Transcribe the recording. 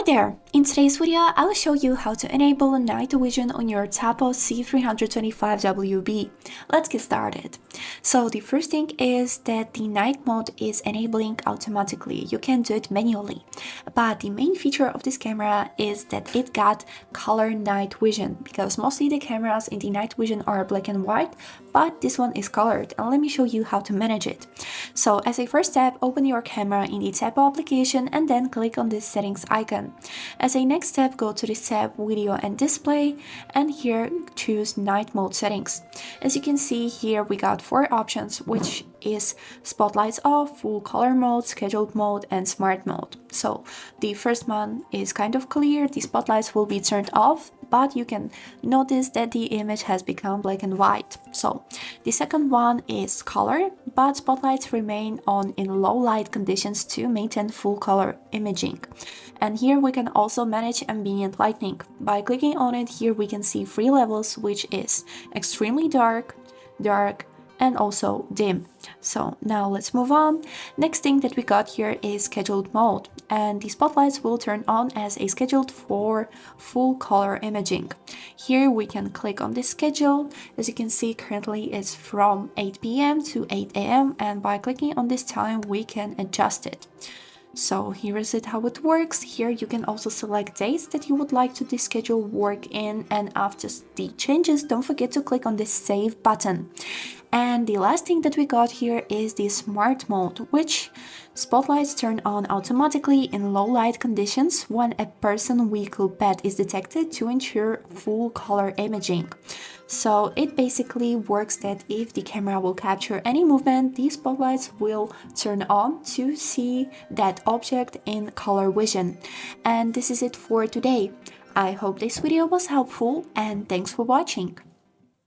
there! In today's video, I will show you how to enable night vision on your TP-Link C325WB. Let's get started. So the first thing is that the night mode is enabling automatically. You can do it manually. But the main feature of this camera is that it got color night vision, because mostly the cameras in the night vision are black and white, but this one is colored, and let me show you how to manage it. So as a first step, open your camera in the TP application and then click on this settings icon. As a next step, go to this tab Video and Display, and here choose Night Mode Settings. As you can see here, we got 4 options, which is Spotlights Off, Full Color Mode, Scheduled Mode, and Smart Mode. So the first one is kind of clear, the spotlights will be turned off, but you can notice that the image has become black and white. So the second one is color, but spotlights remain on in low light conditions to maintain full color imaging. And here we can also manage ambient lighting. By clicking on it, here we can see 3 levels, which is extremely dark, dark, and also dim. So now let's move on. Next thing that we got here is scheduled mode, and the spotlights will turn on as a scheduled for full color imaging. Here we can click on this schedule. As you can see, currently it's from 8 p.m. to 8 a.m. and by clicking on this time we can adjust it. So here is it how it works. Here you can also select days that you would like to this schedule work in, and after the changes, don't forget to click on this save button. And the last thing that we got here is the smart mode, which spotlights turn on automatically in low light conditions when a person vehicle pet is detected to ensure full color imaging. So it basically works that if the camera will capture any movement, these spotlights will turn on to see that object in color vision. And this is it for today. I hope this video was helpful, and thanks for watching.